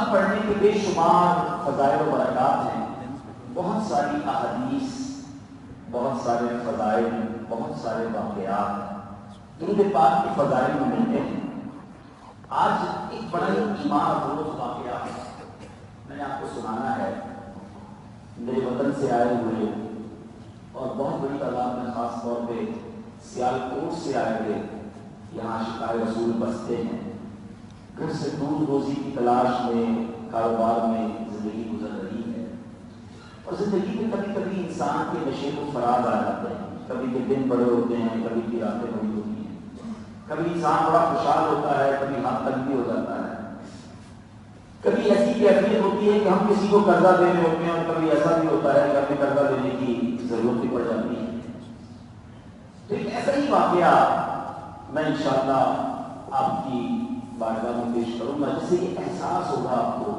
درود پڑھنے کے بے شمار فضائل و برکات ہیں، بہت ساری احادیث، بہت سارے فضائل، بہت سارے واقعات درود پاک کے فضائل میں ملتے ہیں۔ آج ایک بڑا ہی ایمان افروز واقعہ میں نے آپ کو سنانا ہے۔ میرے وطن سے آئے ہوئے اور بہت بڑی تعداد میں خاص طور پہ سیالکوٹ سے آئے ہوئے یہاں شکار رسول بستے ہیں، گھر سے دور روزی کی تلاش میں، کاروبار میں زندگی گزر رہی ہے، اور زندگی میں کبھی کبھی انسان کے نشیب و فراز آ جاتے ہیں، کبھی کے دن بڑے ہوتے ہیں، کبھی کی راتیں بڑی ہوتی ہیں، کبھی انسان بڑا خوشحال ہوتا ہے، کبھی ہاتھ تنگ بھی ہو جاتا ہے، کبھی ایسی کیفیت ہوتی ہے کہ ہم کسی کو قرضہ دے رہے ہوتے ہیں، اور کبھی ایسا بھی ہوتا ہے کہ ہمیں قرضہ دینے کی ضرورت بھی پڑ جاتی ہے۔ تو ایک ایسا ہی واقعہ میں انشاءاللہ آپ کی بارگاہ میں پیش کروں گا، جس سے یہ احساس ہوگا آپ کو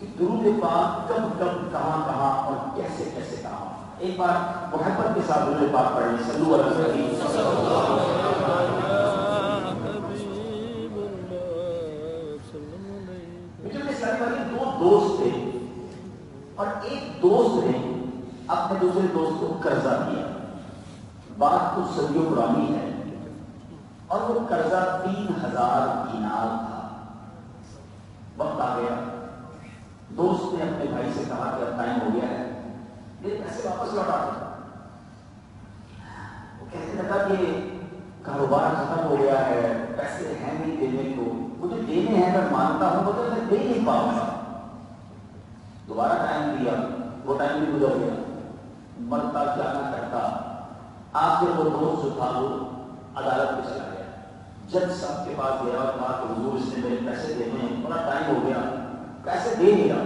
کہ درود پاک کب کب کہاں کہاں اور کیسے کیسے کہاں۔ ایک بار محبت کے ساتھ درود پاک پڑھیں، صلو علی النبی صلی اللہ علیہ وسلم۔ دو دوست تھے اور ایک دوست نے اپنے دوسرے دوست کو قرضہ دیا، بات کچھ صدیوں پرانی ہے، اور وہ قرضہ 3000 دینار تھا۔ وقت آ گیا، دوست نے اپنے بھائی سے کہا کہ اب ٹائم ہو گیا ہے، میرے پیسے واپس لوٹا دو۔ وہ کہنے لگا کہ کاروبار ختم ہو گیا ہے، پیسے ہیں نہیں دینے کو، مجھے دینے ہیں، میں مانتا ہوں مگر میں دے نہیں پاؤں گا۔ دوبارہ ٹائم دیا، وہ ٹائم بھی گزر گیا، مرتا کیا نہ کرتا، آخر وہ دوست جو تھا وہ عدالت میں چلا گیا، جج صاحب کے پاس گیا اور کہا کہ حضور اس نے میرے پیسے دینے ہیں، بڑا ٹائم ہو گیا، پیسے دے نہیں رہا۔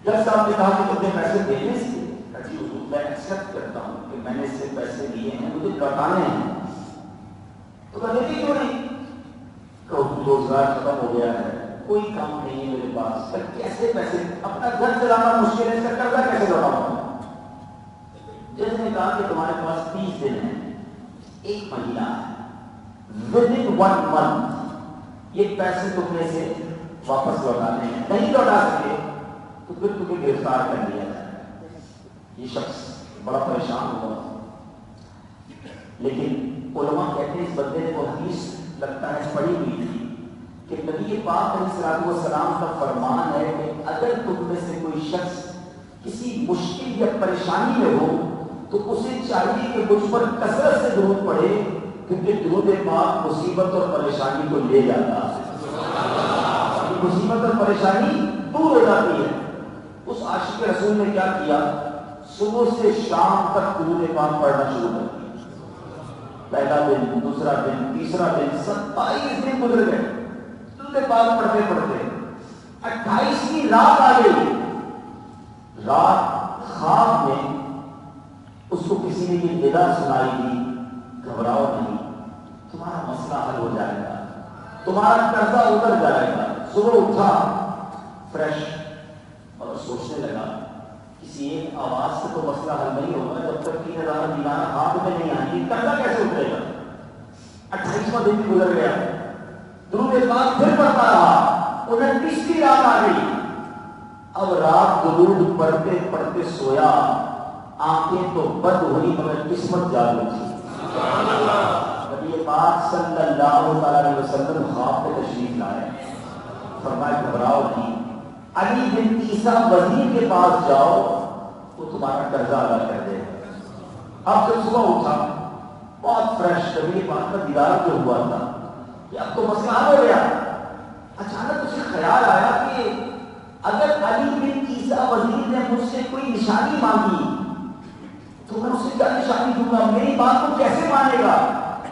جج صاحب نے کہا کہ تم نے پیسے دینے سے، جی حضور میں ایکسپٹ کرتا ہوں کہ میں نے اس سے پیسے لیے ہیں، مجھے لوٹانے ہیں۔ تو کہتے کیوں نہیں؟ کہ روزگار ختم ہو گیا ہے، کوئی کام نہیں ہے میرے پاس، پر کیسے پیسے، اپنا گھر چلانا مشکل ہے، اس کا قرضہ کیسے لوٹاؤں؟ جج نے کہا کہ تمہارے پاس 30 دن ہیں، ایک مہینہ ہے، within 1 month یہ پیسے تم نے سے واپس لوٹانے ہیں، نہیں لوٹا سکے تو پھر تمہیں گرفتار کر لیا جائے۔ یہ شخص بڑا پریشان ہوا، لیکن علماء کہتے ہیں اس بندے نے وہ حدیث لگتا ہے پڑھی ہوئی تھی کہ نبی پاک علیہ السلام کا فرمان ہے کہ اگر تم میں سے کوئی شخص کسی مشکل یا پریشانی میں ہو تو اسے چاہیے کہ مجھ پر کثرت سے درود پڑھے، کیونکہ درود پاک مصیبت اور پریشانی کو لے جاتا ہے، مصیبت اور پریشانی دور ہو جاتی ہے۔ اس عاشق رسول نے کیا کیا، صبح سے شام تک درود پاک پڑھنا شروع کر دیا۔ پہلا دن، دوسرا دن، تیسرا دن، 27 دن گزر گئے درود پاک پڑھتے پڑھتے، 28ویں رات آ گئی۔ رات خواب میں اس کو کسی نے یہ ندا سنائی دی، گھبراؤ نہیں، تمہارا مسئلہ حل ہو جائے گا، تمہارا قرضہ اتر جائے گا۔ صبح اٹھا فریش اور سوچنے لگا کسی ایک آواز سے تو مسئلہ حل نہیں ہوگا، جب تک 3000 دینار ہاتھ میں نہیں آئیں گی، قرضہ کیسے اترے گا؟ 28واں دن بھی گزر گیا، درود پاک پھر پڑھتا رہا، 29ویں رات آ گئی۔ اب رات درود پڑھتے پڑھتے سویا، آنکھیں تو بند ہوئی مگر قسمت جاگ اٹھی۔ نبی پاک صلی اللہ علیہ وسلم خواب میں تشریف لائے، فرمایا گھبراؤ نہیں، علی بن عیسیٰ وزیر کے پاس جاؤ، وہ تمہارا قرضہ ادا کر دے گا۔ اب جب صبح اٹھا بہت فریش، نبی پاک کا دیدار جو ہوا تھا کہ اب تو مسئلہ حل ہو گیا، اچانک اسے خیال آیا کہ اگر علی بن عیسیٰ وزیر نے مجھ سے کوئی نشانی مانگی تو میں اسے کیا نشانی دوں گا، میری بات کو کیسے مانے گا؟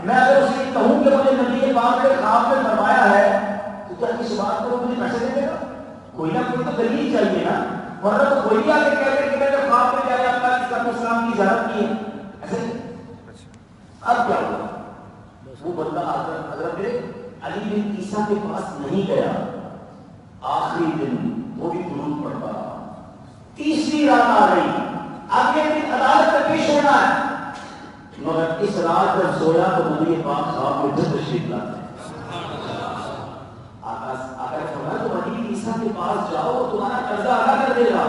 میں اگر اسے کہوں کہ مجھے نبی پاک نے خواب میں فرمایا ہے تو کیا کس بات پر مجھے پیسے دے دے گا؟ کوئی نہ کوئی تو دلیل چاہیے نا، ورنہ تو کوئی بھی آ کے کہہ دے کہ میں نے خواب میں جایا اللہ اسلام کی اجازت کی ہے، ایسے اب کیا ہوا؟ وہ بندہ حضرت علی بن عیسیٰ کے پاس نہیں گیا، آخری دن وہ بھی درود پڑھتا رہا۔ 30ویں رات آ گئی، اگلے دن عدالت میں پیش ہونا ہے، مگر اس رات جب سویا تو نبی پاک خواب میں پھر تشریف لاتے ہیں۔ آقا فرمایا تو عیسیٰ کے پاس جاؤ تمہارا قرضہ ادا کر دے گا.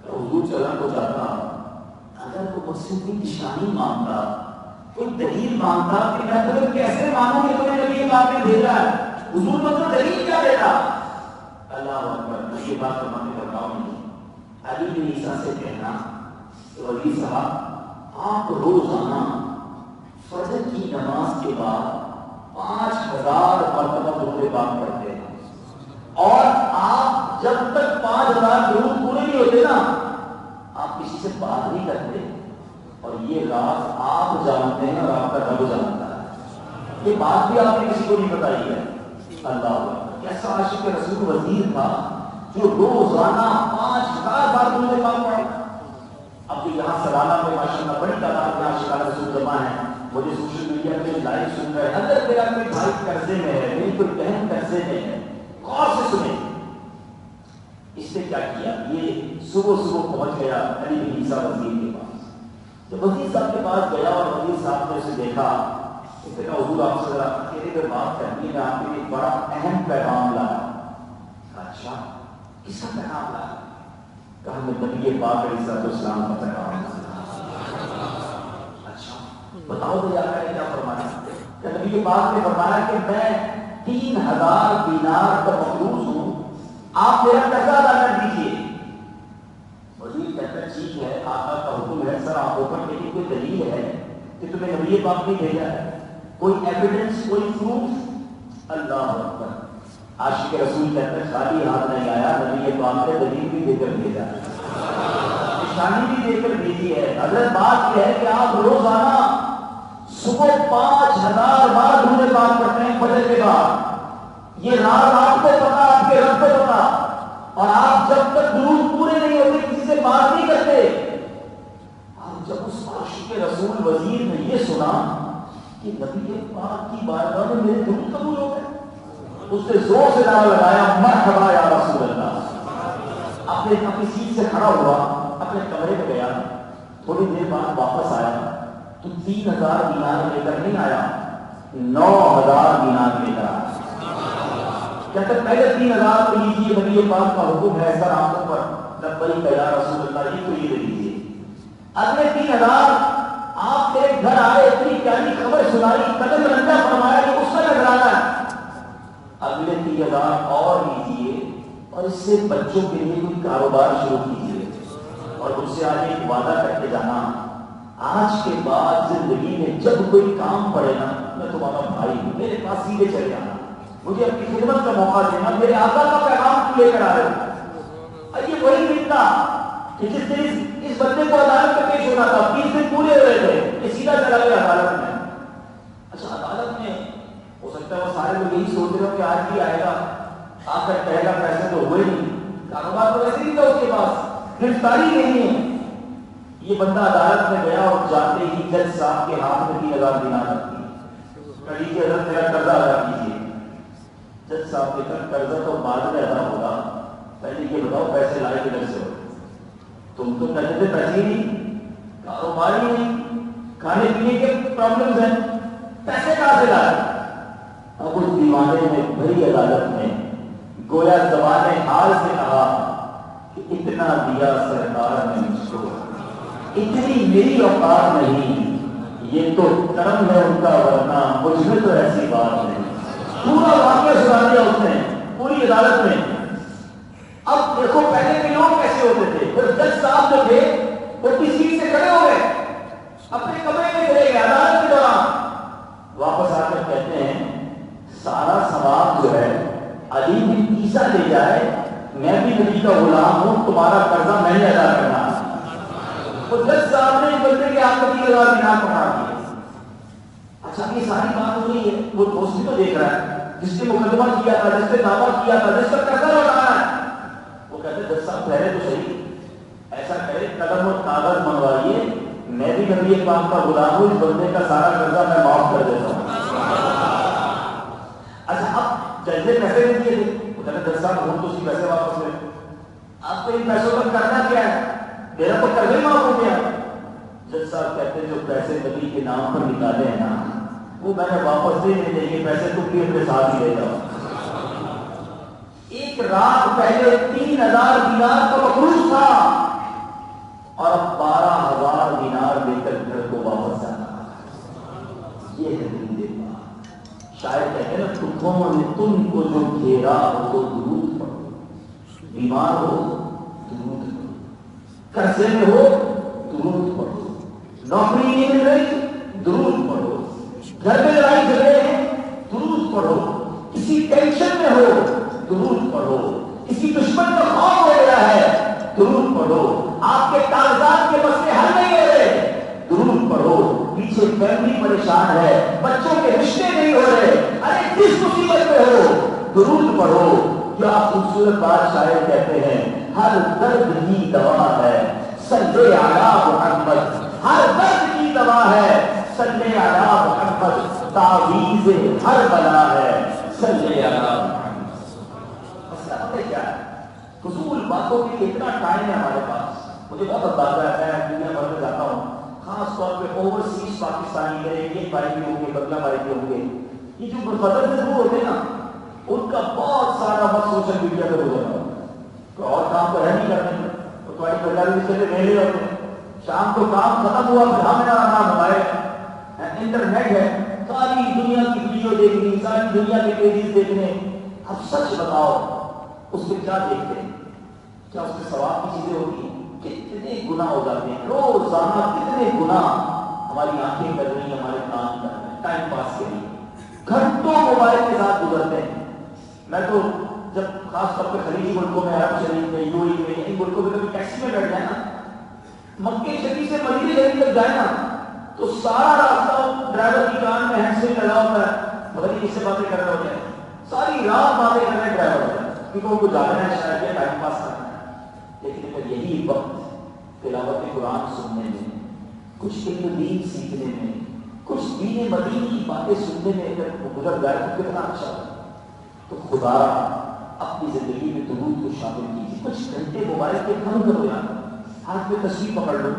حضور چلنا تو چاہتا اگر تو مجھ سے کوئی نشانی مانگتا کوئی دلیل مانگتا کہ میں تمہیں کیسے مانوں کہ تمہیں نبی پاک نے بھیجا ہے, حضور مطلب دلیل کیا دیتا. اللہ اکبر, یہ بات تو میں بتاؤں نہیں. علی بن عیسیٰ سے کہنا کہ علی صاحب آپ روزانہ فجر کی نماز کے بعد 5000 مرتبہ درود پاک پڑھتے ہیں, اور آپ جب تک 5000 درود پورے نہیں ہوتے نا آپ کسی سے بات نہیں کرتے, اور یہ راز آپ جانتے ہیں اور آپ کا رب جانتا ہے. یہ بات بھی آپ نے کسی کو نہیں بتائی ہے. اللہ کیسا عاشق رسول وزیر تھا جو روزانہ 5000 بار درود پاک پڑھا. اب یہاں سلالہ میں ماشاءاللہ بڑی تعداد میں عاشقان رسول جمع ہیں. مجھے سوشل میڈیا پہ لائیو سن رہے ہیں. اگر میرا کوئی بھائی قرضے میں ہے, میری کوئی بہن قرضے میں ہے, غور سے سنیں. اس نے کیا کیا, یہ صبح پہنچ گیا علی بن عیسیٰ وزیر کے پاس. جب وزیر صاحب کے پاس گیا اور وزیر صاحب نے اسے دیکھا تو کہا حضور آپ سے ذرا اکیلے میں بات کرنی ہے, میں آپ کے لیے ایک بڑا اہم پیغام لایا. اچھا کس کا پیغام لایا؟ کہا میں نبی پاک علیہ السلام کا پیغام لایا. اچھا بتاؤ تو یار نے کیا فرمایا؟ کہ نبی پاک نے فرمایا کہ میں 3000 دینار کا مقروض ہوں, آپ میرا قرضہ ادا کر دیجیے. وزیر کہتا ہے ٹھیک ہے, آقا کا حکم ہے. سر آپ اوپر لیکن کوئی دلیل ہے کہ تمہیں نبی پاک نے بھیجا ہے, کوئی ایویڈنس, کوئی پروف؟ اللہ اکبر. عاشق رسول کہتا ہے خالی ہاتھ نہیں آیا, نبی پاک نے دلیل بھی دے کر بھیجا, نشانی بھی دے کر بھیجی ہے. حضرت بات یہ ہے کہ آپ روزانہ صبح 5000 بار درود پاک پڑھتے ہیں فجر کے بعد. یہ راز آپ کو پتا, آپ کے رب کو پتا, اور آپ جب تک درود پورے نہیں ہوتے کسی سے بات نہیں کرتے. آپ جب اس عاشق رسول وزیر نے یہ سنا کہ نبی پاک کی بارگاہ میں میرے درود قبول ہو گئے, اس نے زور سے نعرہ لگایا مرحبا یا رسول اللہ. اپنی سیٹ سے کھڑا ہوا, اپنے کمرے میں گیا, تھوڑی دیر بعد واپس آیا تو 3000 دینار لے کر نہیں آیا, 9000 دینار لے کر آیا. کہتے پہلے 3000 کو لیجیے, نبی پاک کا حکم ہے سر آنکھوں پر, لبیک یا رسول اللہ, یہ تو یہ دے دیجیے. اگلے 3000 آپ میرے گھر آئے, اتنی پیاری خبر سنائی, قدم رنجا فرمایا کہ اس کا نظرانہ ہے. اگلے 3000 اور لیجیے, اور اس سے بچوں کے لیے کوئی کاروبار شروع کیجیے, اور اس سے آگے ایک وعدہ کر کے جانا, آج کے بعد زندگی میں جب کوئی کام پڑے نا, میں تمہارا بھائی ہوں, میرے پاس سیدھے چلے جانا, مجھے اپنی خدمت کا موقع دینا, میرے آقا کا پیغام کیوں لے کر آ رہے ہو. یہ وہی دن تھا کہ جس دن اس بندے کو عدالت میں پیش ہونا تھا, 30 دن پورے ہو رہے تھے, یہ سیدھا چلا گیا عدالت میں. اچھا عدالت میں ہو سکتا ہے وہ سارے لوگ یہی سوچ رہے ہو کہ آج بھی آئے گا, آ کر کہے گا پیسے تو ہوئے نہیں, کاروبار تو ویسے نہیں تھا اس کے پاس, گرفتاری نہیں ہے. یہ بندہ عدالت میں گیا اور جاتے ہی جج صاحب کے ہاتھ میں 3000 دینار رکھ دی. کہی کہ حضرت میرا قرضہ ادا کیجیے. جج صاحب نے کہا قرضہ تو بعد میں ادا ہوگا, پہلے یہ بتاؤ پیسے لائے کدھر سے ہو؟ تم تو کہتے تھے پیسے ہی نہیں, کاروبار ہی نہیں, کھانے پینے کے پرابلمز ہیں, پیسے کہاں سے لائے؟ اب اس دیوانے میں بھری عدالت میں گویا زبان حال سے کہا کہ اتنا دیا سرکار نے مجھ کو, اتنی میری اوقات نہیں, یہ تو کرم ہے ان کا, ورنہ مجھ میں تو ایسی بات نہیں. پورا واقعہ سنا دیا اس نے پوری عدالت میں. اب دیکھو پہلے کے لوگ کیسے ہوتے تھے, پھر جج صاحب جو تھے وہ کسی سے کھڑے ہو گئے, اپنے کمرے میں چلے گئے عدالت کے دوران. واپس آ کر کہتے ہیں سارا ثواب جو ہے علی بن عیسیٰ لے جائے, میں بھی نبی کا غلام ہوں, تمہارا قرضہ میں نے ادا کرنا. تو جج صاحب نے بندے کے ہاتھ میں 3000 دینار پکڑا دیے. اچھا یہ ساری بات ہو رہی ہے, وہ دوست بھی تو دیکھ رہا ہے جس نے مقدمہ کیا تھا, جس نے دعویٰ کیا تھا, جس کا قرضہ لوٹانا ہے. وہ کہتے ہیں جج صاحب پہلے تو صحیح, ایسا کرے قلم اور کاغذ منگوائیے, میں بھی نبی پاک کا غلام ہوں, اس بندے کا سارا قرضہ میں معاف کر دیتا ہوں. اچھا اب جج نے پیسے نہیں دیے تھے, وہ کہتے جج صاحب ہم تو اس کی پیسے واپس لیں, آپ کو ان پیسوں کا کرنا کیا ہے, میرا تو قرضہ ہی معاف ہو گیا. جج صاحب کہتے ہیں جو پیسے نبی کے نام پر نکالے ہیں نا, وہ میں نے واپس نہیں لے, یہ پیسے تم بھی اپنے ساتھ ہی لے جاؤ. ایک ایک رات پہلے 3000 دینار کا مقروض تھا اور اب 12,000 دینار دے کر گھر کو واپس جانا. یہ ہے دین دینا. شاید کہتے ہیں نا دکھوں نے تم کو جو گھیرا ہو تو درود پڑھو, بیمار ہو درود پڑھو, قرضے میں ہو درود پڑھو, نوکری نہیں مل رہی درود پڑھو, گھر میں لڑائی جھگڑے ہیں درود پڑھو, کسی ٹینشن میں ہو درود پڑھو, کسی دشمن کا خوف ہو گیا ہے درود پڑھو, آپ کے کاغذات کے مسئلے حل نہیں ہو رہے درود پڑھو, پیچھے فیملی پریشان ہے, بچوں کے رشتے نہیں ہو رہے, ارے کس مصیبت میں ہو درود پڑھو. کیا خوبصورت بات شاعر کہتے ہیں, ہر درد کی دوا ہے صلی علی محمد, ہر درد کی دوا ہے صلی علی محمد, تعویذ ہر بلا ہے صلی علی محمد. کیا ہے فضول باتوں کے لیے اتنا ٹائم ہے ہمارے پاس. مجھے بہت اندازہ ہے, میں دنیا بھر میں جاتا ہوں, خاص طور پہ اوورسیز پاکستانی میرے انڈین بھائی بھی ہوں گے, بنگلہ بھائی بھی ہوں گے, یہ جو بدر سے دور ہوتے ہیں نا ان کا بہت سارا وقت سوشل میڈیا پہ گزرتا ہے. تو اور کام تو ہے نہیں کرنے, تو تمہاری پنجابی سے میلے ہوتے ہیں, شام کو کام ختم ہوا پھر ہمیں نام ہمارے انٹرنیٹ ہے, ساری دنیا کی ویڈیو دیکھنی, ساری دنیا کے پیجز دیکھنے. اب سچ بتاؤ اس میں کیا دیکھتے ہیں, کیا اس میں ثواب کی چیزیں ہوتی ہیں؟ کتنے گناہ ہو جاتے ہیں روزانہ, کتنے گناہ ہماری آنکھیں کر رہی ہیں, ہمارے کام کر رہے ہیں, ٹائم پاس کے لیے گھنٹوں موبائل کے ساتھ گزرتے ہیں. میں تو جب خاص طور پہ خلیجی ملکوں میں, عرب شریف میں, یو اے میں, ان ملکوں میں کبھی ٹیکسی میں بیٹھ جائے نا, مکے شریف سے مدینہ شریف تک جائے نا, تو سارا راستہ ڈرائیور کی کان میں ہینڈ فری لگا ہوتا ہے, مگر کس سے باتیں کر رہے ہوتے ہیں, ساری رات باتیں کر رہے ہیں ڈرائیور ہوتا ہے, کیونکہ ان کو جانا ہے شاید یہ ٹائم پاس کرنا ہے. لیکن اگر یہی وقت تلاوت قرآن سننے میں, کچھ علم دین سیکھنے میں, کچھ دین مدین کی باتیں سننے میں اگر گزر جائے تو کتنا اچھا ہے. تو خدا اپنی زندگی میں درود کو شامل کیجیے. کچھ گھنٹے موبائل کے کم کرو یار, ہاتھ میں تصویر پکڑ لو.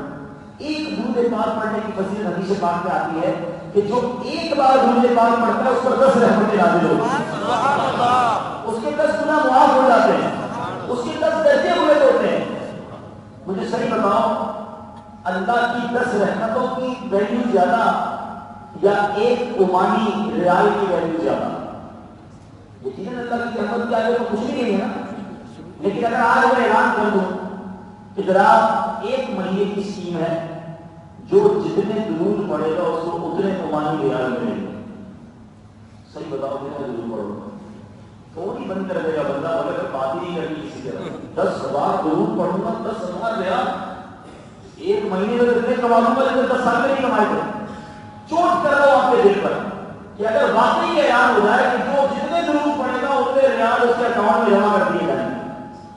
ایک درود پاک پڑھنے کی فضیلت حدیث پاک میں آتی ہے کہ جو ایک بار درود پاک پڑھتا ہے اس پر 10 رحمتیں نازل ہوتی ہیں, اس کے 10 گناہ معاف ہو جاتے ہیں, اس کے 10 درجے ہوئے ہوتے ہیں. مجھے صحیح بتاؤ, اللہ کی 10 رحمتوں کی ویلیو زیادہ یا ایک عمانی ریال کی ویلیو زیادہ؟ یقیناً اللہ کی رحمت کی آگے تو کچھ نہیں ہے نا. لیکن اگر آج میں اعلان کر دوں کہ جناب ایک مہینے کی اسکیم ہے, جو جتنے درود پڑے گا اس کو اتنے عمانی ریال ملیں گے. صحیح بتاؤ کتنے درود پڑو گا؟ فون ہی بند کر دے گا بندہ, اگر بات ہی نہیں کرنی کسی طرح. 10,000 درود پڑھوں گا 10,000 ریال, ایک مہینے میں اتنے کما لوں گا لیکن 10 سال میں نہیں کمائے گا. چوٹ کر رہا ہوں آپ کے دل پر کہ اگر واقعی اعلان ہو جائے کہ جو جتنے درود پڑے گا اتنے ریال اس کے اکاؤنٹ میں جمع کر دیے جائیں گے,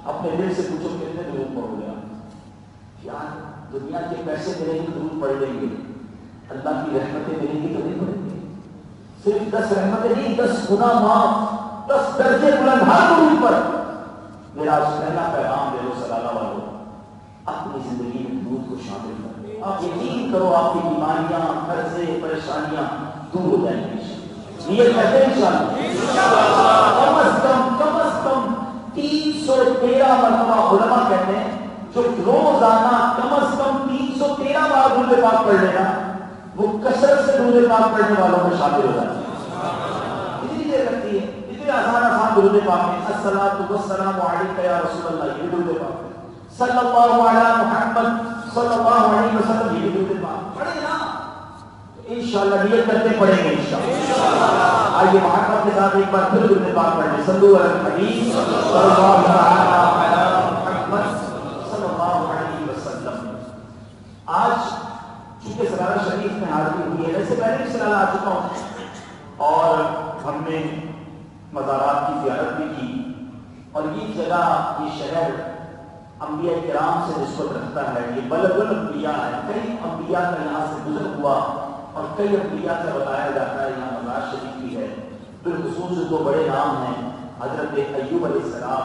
اپنے دل سے پوچھو کتنے درود پڑھو گے آپ؟ یار دنیا کے پیسے ملیں گے درود پڑھ لیں گے, اللہ کی رحمتیں ملیں گی تو نہیں پڑھیں گے. صرف 10 رحمتیں نہیں, 10 گناہ معاف, 10 درجے بلند ہر درود پر. میرا پہلا پیغام دے دو صلالہ والو, اپنی زندگی میں درود کو شامل کر. آپ یقین کرو آپ کی بیماریاں, قرضے, پریشانیاں دور ہو جائیں گی. یہ کہتے ہیں انشاءاللہ کم از کم 313 مرتبہ علماء کہتے ہیں جو روزانہ کم از کم 313 بار درود پاک پڑھ لینا, وہ کثرت سے درود پاک پڑھنے والوں میں شامل ہو جاتے ہیں. کتنی دیر لگتی ہے, اتنے آسان درود پاک ہے. الصلاۃ والسلام علیک یا رسول اللہ, یہ درود پاک ہے. صلی اللہ علی محمد صلی اللہ علیہ وسلم, یہ درود پاک پڑھیں نا, انشاءاللہ نیت کرتے پڑھیں گے انشاءاللہ. آئیے محبت کے ساتھ ایک بار پھر درود پاک پڑھ لیں. صلو علی الحبیب صلی اللہ علی محمد صلی اللہ علیہ وسلم. آج چونکہ سلالہ شریف میں حاضری ہوئی ہے, ویسے پہلے بھی سلالہ آ چکا ہوں اور ہم نے مزارات کی زیارت بھی کی, اور یہ جگہ, یہ شہر انبیاء کرام سے نسبت رکھتا ہے. یہ بلد الانبیاء ہے, کئی انبیاء کا یہاں سے گزر ہوا اور کئی انبیاء سے بتایا جاتا ہے یہاں مزار شریف بھی ہے. بالخصوص دو بڑے نام ہیں, حضرت ایوب علیہ السلام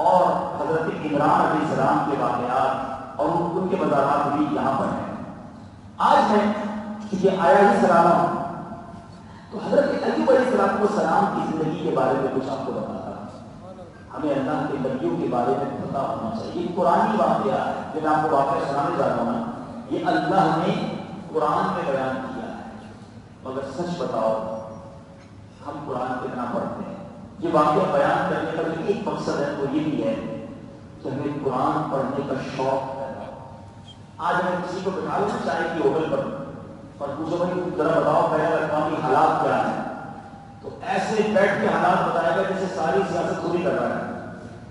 اور حضرت عمران علیہ السلام کے واقعات, اور ان کے مزارات بھی یہاں پر ہیں. آج میں چونکہ آیا ہی سلامہ ہوں تو حضرت ایوب علیہ السلام کی زندگی کے بارے میں کچھ آپ کو بتاتا ہوں. ہمیں اللہ کے نبیوں کے بارے میں پتہ ہونا چاہیے. یہ قرآنی واقعہ ہے جو میں آپ کو واقعہ سنانے جا رہا ہوں نا، یہ اللہ نے قرآن میں بیان کیا ہے. مگر سچ بتاؤ ہم قرآن کتنا پڑھتے ہیں؟ یہ واقعہ بیان کرنے کا جو ایک مقصد ہے وہ یہ بھی ہے کہ ہمیں قرآن پڑھنے کا شوق پیدا ہو. آج ہمیں کسی کو بتا لوں چاہے کہ ہوٹل پر اور پوچھو بھائی ذرا بتاؤ بین الاقوامی حالات کیا ہیں، تو ایسے بیٹھ کے حالات بتائے گا جیسے ساری سیاست پوری کر رہا ہے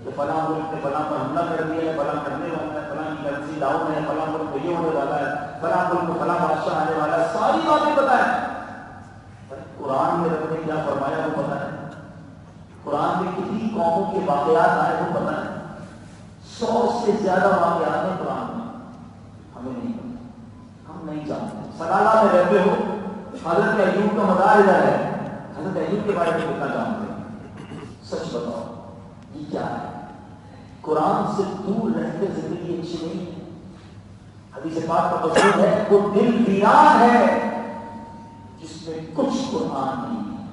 کہ فلاں ملک نے فلاں پر حملہ کر دیا ہے، فلاں کرنے والا ہے، فلاں کی کرنسی ڈاؤن ہے، فلاں ملک کو یہ ہونے والا ہے، فلاں ملک کو فلاں بادشاہ آنے والا ہے. ساری باتیں بتائیں. قرآن میں رب نے کیا فرمایا وہ پتہ ہے؟ قرآن میں کتنی قوموں کے واقعات آئے وہ پتہ ہے؟ 100 سے زیادہ واقعات ہیں قرآن میں. ہمیں نہیں پتہ، ہم نہیں جانتے. سلالہ میں رہتے ہو، حضرت ایوب کا مزار ادھر ہے، حضرت ایوب کے بارے میں کتنا جانتے ہیں؟ سچ بتاؤ یہ کیا ہے؟ قرآن سے دور رہتے زندگی اچھی نہیں ہے. حدیث پاک کا مضمون ہے وہ دل ویران ہے جس میں کچھ قرآن نہیں ہے.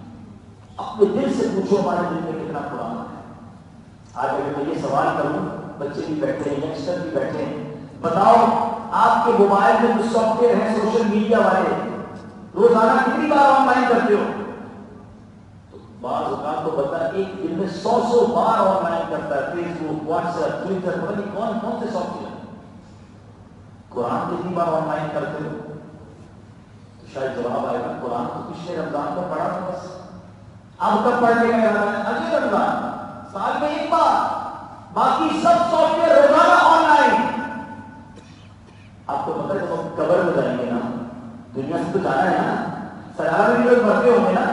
اپنے دل سے پوچھو ہمارے دل میں کتنا قرآن ہے. آج اگر میں یہ سوال کروں، بچے بھی بیٹھے ہیں، ینگسٹر بھی بیٹھے ہیں، بتاؤ آپ کے موبائل میں جو سافٹ ویئر ہیں سوشل میڈیا والے روزانہ کتنی بار آن لائن کرتے ہو؟ تو بعض اوقات تو بندہ ایک دن میں 100 بار آن لائن کرتا ہے. فیس بک، واٹس ایپ، ٹویٹر، پتہ نہیں کون کون سے سافٹ ویئر. قرآن کتنی بار آن لائن کرتے ہو؟ تو شاید جواب آئے گا قرآن تو پچھلے رمضان کو پڑھا تھا بس. اب تک پڑھنے کا ارادہ ہے اگلے رمضان سال میں ایک بار، باقی سب سافٹ ویئر روزانہ آن لائن. آپ کو پتہ ہے جب ہم قبر میں جائیں گے نا، دنیا سے تو جانا ہے نا، سیارہ میں لوگ مرتے ہوں گے نا،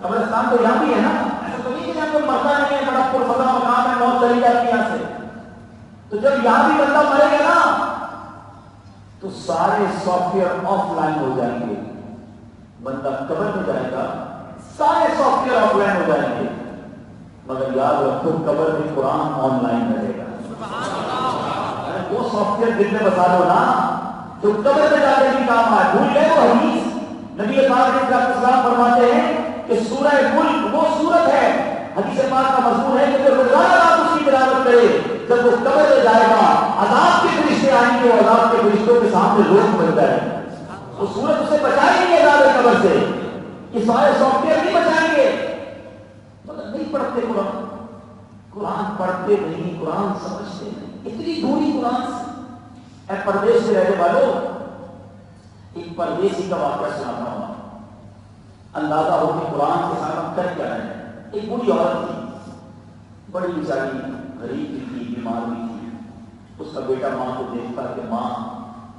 قبرستان تو یہاں بھی ہے نا. ایسا تو نہیں کہ یہاں کوئی مرتا نہیں ہے، بڑا پرفضا مقام ہے، موت چلی جاتی ہے یہاں سے. تو جب یہاں بھی بندہ مرے گا نا تو سارے سافٹ ویئر آف لائن ہو جائیں گے. بندہ قبر میں جائے گا سارے سافٹ ویئر آف لائن ہو جائیں گے، مگر یاد رکھو قبر میں قرآن آن لائن رہے گا. وہ سافٹ ویئر دل میں بتا دو نا جو قبر میں جا کے بھی کام آئے. بھول گئے وہ حدیث نبی پاک علیہ السلام فرماتے ہیں کہ سورہ ملک وہ سورت ہے، حدیث پاک کا مضمون ہے کہ جو روزانہ رات اس کی تلاوت کرے جب وہ قبر میں جائے گا عذاب کے فرشتے آئیں گے، وہ عذاب کے فرشتوں کے سامنے روک بن جائے گا. وہ سورت اسے بچائیں گے عذاب قبر سے. یہ سارے سافٹ ویئر نہیں بچائیں گے. مگر نہیں پڑھتے قرآن، قرآن پڑھتے نہیں، قرآن سمجھتے نہیں. اتنی دوری قرآن سے. اے پردیش سے رہنے والوں، ایک پردیسی کا واقعہ سناتا ہوں. اندازہ ہو کہ قرآن کے ساتھ ہم کر کیا رہے ہیں. ایک بوڑھی عورت تھی، بڑی بیچاری غریب بھی تھی، بیمار بھی تھی. اس کا بیٹا ماں کو دیکھتا کہ ماں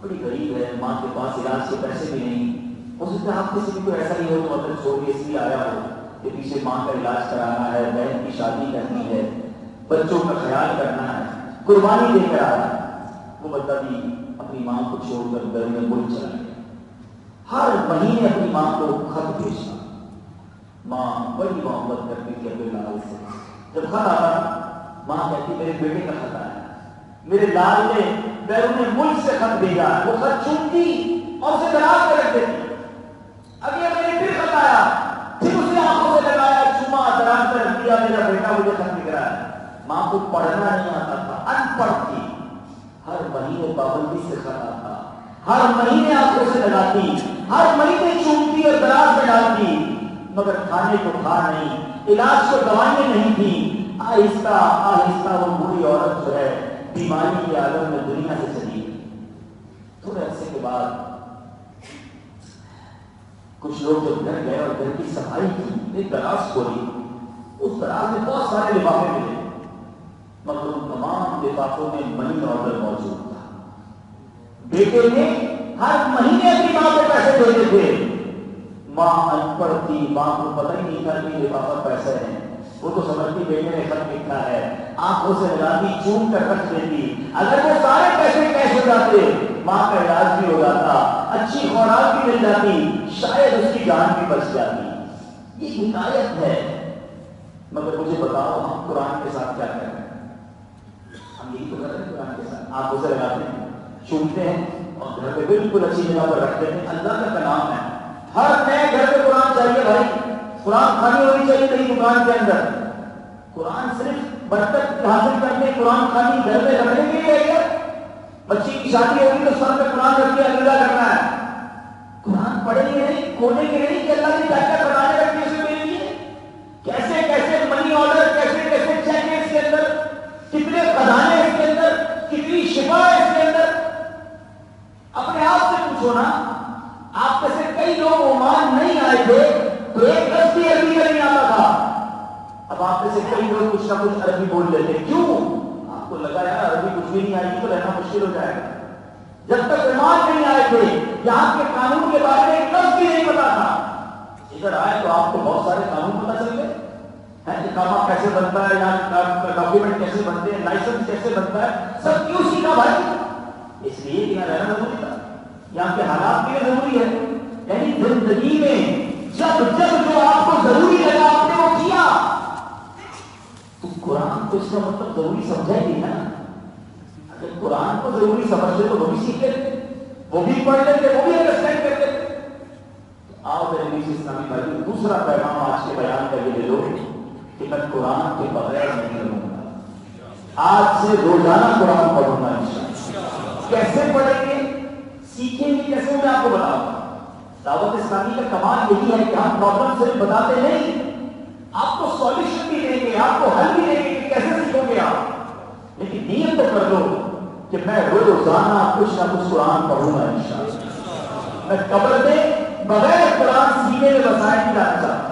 بڑی غریب ہے، ماں کے پاس علاج کے پیسے بھی نہیں. ہو سکتا ہے آپ کسی بھی کوئی ایسا نہیں ہو تو مطلب چھوڑ کے اس لیے آیا ہو کہ پیچھے ماں کا علاج کرانا ہے، بہن کی شادی کرنی ہے، بچوں کا خیال کرنا ہے، قربانی دے کر آیا. وہ بندہ بھی اپنی ماں کو چھوڑ کر گھر میں ملک چلا گیا. ہر مہینے اپنی ماں کو خط بھیجتا. ماں بڑی محبت کرتی تھی اپنے لال سے. جب خط آتا ماں کہتی میرے بیٹے کا خط آیا، میرے لال نے بیرون ملک سے خط بھیجا. وہ خط چومتی اور اسے دراز کر رکھ دیتی. اگلے مہینے پھر خط آیا، پھر اسے آنکھوں سے لگایا، چوما، دراز کر رکھ دیا. میرا بیٹا مجھے خط لکھ رہا ہے. ماں کو پڑھنا نہیں آتا تھا، ان پڑھ تھی. ہر مہینے پابندی سے خط آتا، ہر مہینے آنکھوں سے لگاتی، ہر مہینے چومتی اور دراز میں ڈالتی، مگر کھانے کو کھا نہیں، علاج کو دوائیں نہیں تھی. آہستہ آہستہ وہ بوڑھی عورت جو ہے بیماری کے عالم میں دنیا سے چلی گئی. تھوڑے عرصے کے بعد کچھ لوگ جب گھر گئے اور گھر کی صفائی کی، ایک دراز کھولی. اس دراز میں بہت سارے لفافے ملے، مگر ان تمام لفافوں میں منی آرڈر موجود تھا. بیٹے نے ہر مہینے اپنی ماں کو پیسے دیتے تھے. ماں ان پڑھ تھی، ماں کو پتہ ہی نہیں تھا کہ لفافہ پیسے ہیں. وہ تو سمجھتی بیٹے نے خط لکھا ہے، آنکھوں سے لگاتی، چوم کر رکھ دیتی. اگر وہ سارے پیسے کیش ہو جاتے ماں کا علاج بھی ہو جاتا، اچھی خوراک بھی مل جاتی، شاید اس کی جان بھی بچ جاتی. یہ حکایت ہے. مگر مجھے بتاؤ ہم قرآن کے ساتھ کیا کر رہے ہیں؟ ہم یہی تو کر رہے ہیں قرآن کے ساتھ. آپ اسے لگاتے ہیں، چومتے ہیں اور گھر پہ بالکل اچھی جگہ پر رکھتے ہیں. اللہ کا کلام ہے، ہر نئے گھر پہ قرآن چاہیے بھائی. قرآن خالی ہونی چاہیے نہیں دکان کے اندر. قرآن صرف برکت حاصل کرنے قرآن خوانی گھر میں رکھنے کے لیے ہے؟ بچی کی شادی ہوگی تو سر پہ قرآن رکھ کے الوداع کرنا ہے؟ قرآن پڑھیں گے نہیں، کھولیں گے نہیں کہ اللہ نے کیا کیا بنانے رکھے اسے میرے لیے، کیسے کیسے منی آرڈر، کیسے کیسے چیک ہے اس کے اندر، کتنے خزانے اس کے اندر، کتنی شفا ہے اس کے اندر. اپنے آپ سے پوچھو نا. آپ میں سے کئی لوگ عمان نہیں آئے تھے تو ایک لفظ بھی عربی کا نہیں آتا تھا. اب آپ میں سے کئی لوگ کچھ نہ کچھ عربی بول لیتے. کیوں؟ آپ کو لگا یار عربی کچھ بھی نہیں آئے گی تو رہنا مشکل ہو جائے گا. جب تک عمان نہیں آئے تھے یہاں کے قانون کے بارے میں ایک لفظ بھی نہیں پتا تھا. ادھر آئے تو آپ کو بہت سارے قانون پتا چل گئے. اقامہ کیسے بنتا ہے، یہاں ڈاکیومنٹ کیسے بنتے ہیں، لائسنس کیسے بنتا ہے، سب کیوں سیکھا بھائی؟ اس لیے کہ یہاں رہنا ضروری تھا، یہاں کے حالات کے لیے ضروری ہے. یعنی زندگی میں جب جب جو آپ کو ضروری لگا آپ نے وہ کیا. تو قرآن کو اس کا مطلب ضروری سمجھا ہی نا. اگر قرآن کو ضروری سمجھتے تو وہ بھی سیکھ لیتے، وہ بھی پڑھ لیتے، وہ بھی انڈرسٹینڈ کر لیتے. آؤ میرے بیچ اسلامی بھائی دوسرا پیغام آج کے بیان کا یہ لے لو کہ میں قرآن کے بغیر نہیں رہوں گا. آج سے روزانہ قرآن پڑھوں گا انشاءاللہ. کیسے پڑھیں گے، سیکھیں گے کیسے، میں آپ کو بتاؤں گا. دعوت اسلامی کا کمال یہی ہے کہ ہم پرابلم صرف بتاتے نہیں، آپ کو سولوشن بھی دیں گے، آپ کو حل بھی دیں گے کہ کیسے سیکھو گے آپ. لیکن نیت تو کر لو کہ میں روزانہ کچھ نہ کچھ قرآن پڑھوں گا انشاءاللہ. میں قبر میں بغیر قرآن سینے میں بسائے نہیں جانا چاہتا.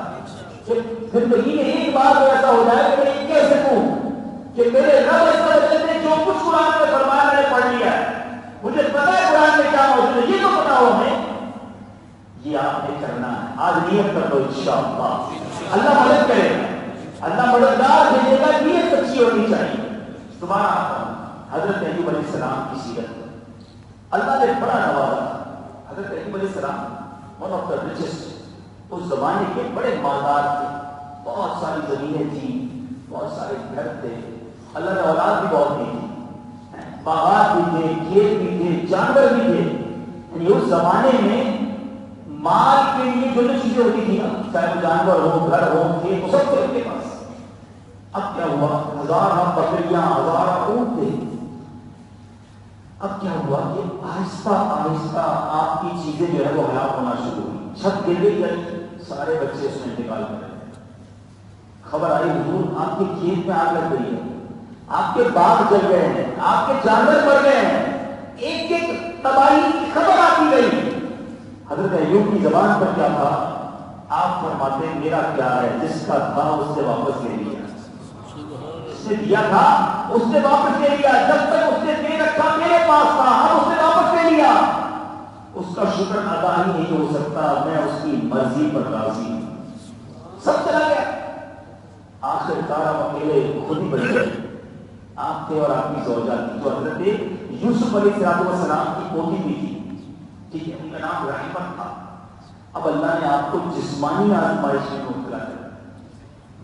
زندگی میں ایک بار تو ایسا ہو جائے کہ میں یہ کہہ سکوں کہ میرے رب اس وجہ سے جو کچھ قرآن میں فرمایا میں نے پڑھ لیا ہے، مجھے پتا ہے قرآن میں کیا موجود ہے، یہ تو پتا ہو ہمیں. یہ آپ نے کرنا ہے. آج نیت کر دو انشاءاللہ. اللہ مدد کرے گا، اللہ مددگار بھیجے گا. نیت سچی ہونی چاہیے. دوبارہ آتا ہوں حضرت ایوب علیہ السلام کی سیرت. اللہ نے بڑا نوازا. حضرت ایوب علیہ السلام ون آف دا ریچسٹ، اس زمانے کے بڑے مالدار تھے. بہت ساری زمینیں تھیں، بہت سارے گھر تھے. اللہ نے اولاد بھی بہت دی تھی، باغات بھی تھے، کھیت بھی تھے، جانور بھی تھے. یعنی اس زمانے میں مال کے لیے جو جو چیزیں ہوتی تھی نا، چاہے وہ جانور ہو، گھر ہو، کھیت ہو، سب تھے ان کے پاس. اب کیا ہوا، ہزارہ بکریاں، ہزارہ اونٹ تھے. اب کیا ہوا کہ آہستہ آہستہ آپ کی چیزیں جو ہے وہ ہلاک ہونا شروع ہوئی. چھت گر گئی، سارے بچے اس میں انتقال کر رہے. خبر آئی حضور آپ کے کھیت میں آگ لگ گئی ہے، آپ کے باغ جل گئے ہیں، آپ کے جانور مر گئے ہیں. ایک ایک تباہی کی خبر آتی گئی. حضرت ایوب کی زبان پر کیا تھا؟ آپ فرماتے ہیں میرا کیا ہے، جس کا تھا اس سے واپس لے لیا، اس نے دیا تھا اس نے واپس لے لیا. جب تک اس نے دے رکھا میرے پاس تھا، اب اس نے واپس لے لیا. اس کا شکر ادا ہی نہیں ہو سکتا. میں اس کی مرضی پر راضی ہوں. سب چلا گیا. آخر کار آپ اکیلے خود ہی بچ گئے. آپ تھے اور آپ کی زوجہ تھی جو حضرت یوسف علیہ السلام کی پوتی بھی تھی. ٹھیک ہے، ان کا نام رحمت تھا. اب اللہ نے آپ کو جسمانی آزمائش میں مبتلا کر،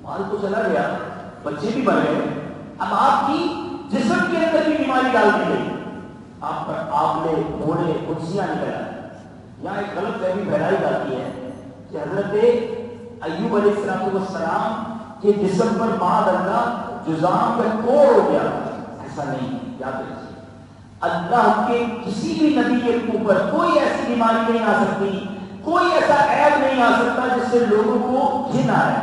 مال تو چلا گیا، بچے بھی مر گئے. اب آپ کی جسم کے اندر بھی بیماری ڈال دی گئی. آپ پر آپلے، گھوڑے، کھجیاں نکل آئی. یہاں ایک غلط فہمی پھیلائی جاتی ہے کہ حضرت ایوب علیہ السلام کے جسم پر بعد اللہ جزام کا کوڑ ہو گیا. ایسا نہیں، یاد رکھیے اللہ کے کسی بھی نبی کے اوپر کوئی ایسی بیماری نہیں آ سکتی، کوئی ایسا عیب نہیں آ سکتا جس سے لوگوں کو گھن آئے.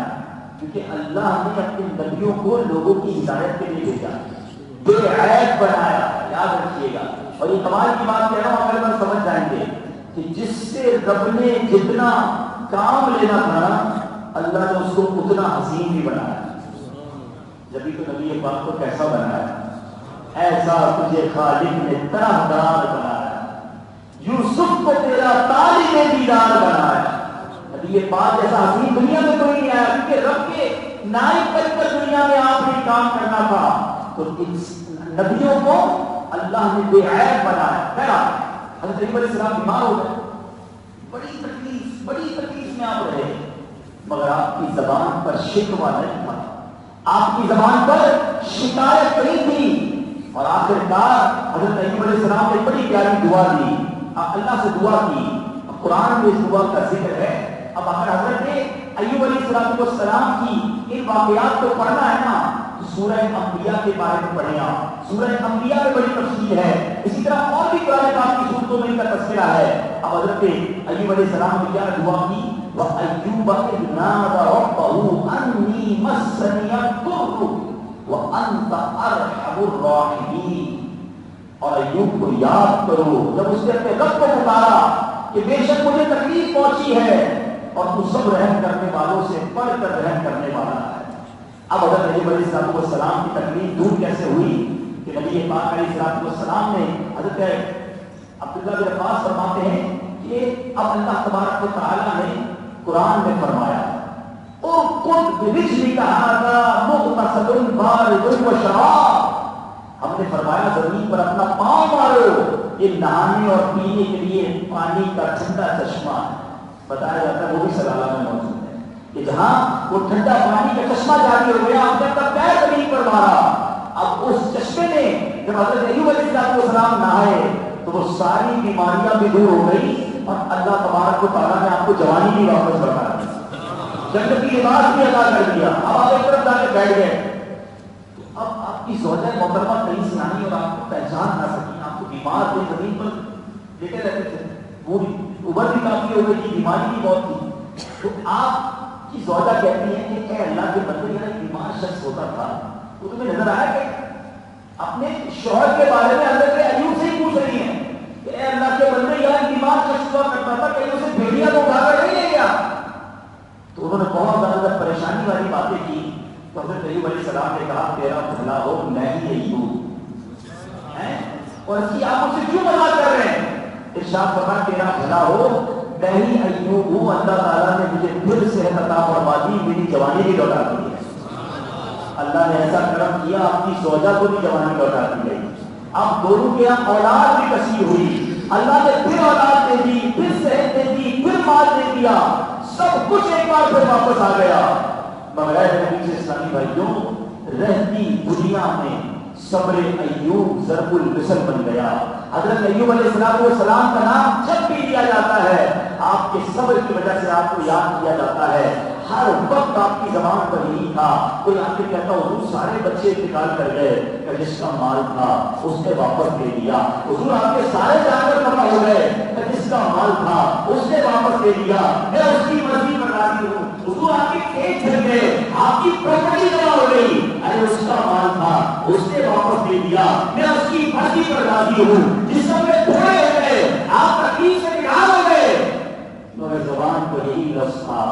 کیونکہ اللہ نے اپنے نبیوں کو لوگوں کی ہدایت کے لیے بھیجا، بے عیب بنایا. یاد رکھیے گا. اور یہ کمال کی بات کہہ رہا ہوں، اگر ہم سمجھ جائیں گے کہ جس سے رب نے جتنا کام لینا تھا نا، اللہ نے اس کو اتنا حسین بھی بنایا. جبھی تو نبی پاک کو کیسا بنایا، ایسا تجھے خالق نے طرح دار بنایا. یوسف کو تیرا طالب دیدار بنایا. نبی پاک جیسا حسین دنیا میں کوئی نہیں آیا، کیونکہ رب کے نائب بن کر دنیا میں آپ نے کام کرنا تھا. تو نبیوں کو اللہ نے بے عیب بنایا. حضرت ایوب علیہ السلام بیمار ہو گئے، بڑی تکلیف میں آپ رہے، مگر آپ کی زبان پر شکوہ نہیں تھا، آپ کی زبان پر شکایت نہیں تھی. اور آخر کار حضرت ایوب علیہ السلام نے بڑی پیاری دعا دی، اللہ سے دعا کی. قرآن میں اس دعا کا ذکر ہے. اب اگر حضرت ایوب علیہ السلام کی ان واقعات کو پڑھنا ہے نا تو سورہ انبیاء کے بارے میں پڑھیں آپ، سورہ انبیاء میں بڑی تفصیل ہے، اسی طرح اور بھی قرآن پاک کی صورتوں میں ان کا تذکرہ ہے۔ اب حضرت ایوب علیہ السلام نے کیا دعا کی؟ وَأَيُّوبَ إِذْ نَادَىٰ رَبَّهُ أَنِّي مَسَّنِيَ الضُّرُّ وَأَنتَ أَرْحَمُ الرَّاحِمِينَ۔ اور ایوب کو یاد کرو جب اس نے اپنے رب کو پکارا کہ بے شک مجھے تکلیف پہنچی ہے اور تو سب رحم کرنے والوں سے بڑھ کر رحم کرنے والا ہے۔ اب حضرت ایوب علیہ السلام کی تکلیف دور کیسے ہوئی کہ نبی پاک علیہ السلام نے حضرت عبداللہ بن عباس فرماتے ہیں کہ اب اللہ تبارک و تعالیٰ نے قرآن میں فرمایا ارکض برجلک ھذا مغتسل بارد وشراب، ہم نے فرمایا زمین پر اپنا پاؤں مارو، یہ نہانے اور پینے کے لیے پانی کا ٹھنڈا چشمہ ہے۔ بتایا جاتا ہے وہ بھی سلالہ میں موجود ہے کہ جہاں وہ ٹھنڈا پانی کا چشمہ جاری ہو گیا، آپ نے اپنا پیر زمین پر مارا، اب اس چشمے نے جب حضرت ایوب علیہ السلام نہائے تو وہ ساری بیماریاں بھی دور ہو گئی اور اللہ تبارک و تعالیٰ نے آپ کو جوانی بھی واپس لوٹا دی، جنت کی لباس بھی عطا کر دیا۔ اب آپ ایک طرف جا کے بیٹھ گئے، اب آپ کی زوجہ محترمہ کہیں سے آئی اور آپ کو پہچان نہ سکی، آپ کو بیمار تھے، زمین پر لیٹے رہتے تھے، پوری عمر بھی کافی ہو گئی تھی، بیماری بھی بہت تھی، تو آپ کی زوجہ کہتی ہے کہ اے اللہ کے بندے، میرا ایک بیمار شخص ہوتا تھا، تو تمہیں نظر آیا کہ اپنے شوہر کے بارے میں حضرت ایوب سے ہی پوچھ رہی ہیں کہ اے اللہ کے بندے، یہاں بیمار شخص ہوا کرتا تھا، کہیں اسے بھیڑیا تو اٹھا کر نہیں لے گیا؟ تو انہوں نے بہت زیادہ پریشانی والی باتیں کی، تو حضرت ایوب علیہ السلام نے کہا تیرا بھلا ہو میں ہی ایوب ہیں، اور اس کی آپ مجھ سے کیوں مذاق کر رہے ہیں؟ ارشاد فرمایا تیرا بھلا ہو میں ہی ایوب ہوں، اللہ تعالیٰ نے مجھے پھر صحت عطا فرما دی، میری جوانی بھی لوٹا دی ہے۔ اللہ نے ایسا کرم کیا آپ کی زوجہ کو بھی جوانی لوٹا دی گئی، اب دونوں کے یہاں اولاد بھی کثیر ہوئی، اللہ نے پھر اولاد دے دی، پھر صحت دے دی، پھر مال دے دیا، سب کچھ ایک بار پھر واپس آ گیا۔ بغیر نبی سے اسلامی بھائیوں رہتی دنیا میں صبر ایوب ضرب المثل بن گیا۔ حضرت ایوب علیہ السلام کا نام جب بھی لیا جاتا ہے آپ کے صبر کی وجہ سے آپ کو یاد کیا جاتا ہے، ہر وقت آپ کی زبان پر یہی تھا، کوئی آ کے کہتا حضور سارے بچے انتقال کر گئے، کہ جس کا مال تھا اس نے واپس دے دیا، حضور آپ کے سارے جانور تباہ ہو گئے، کہ جس کا مال تھا اس نے واپس دے دیا، میں اس کی مرضی پر راضی ہوں، حضور آپ کے کھیت جل گئے، آپ کی پراپرٹی تباہ ہو گئی، ارے اس کا مال تھا اس نے واپس دے دیا، میں اس کی مرضی پر راضی ہوں، جس میں تھوڑے ہو گئے آپ تکلیف سے نکال ہو گئے، مگر زبان پر یہی لفظ تھا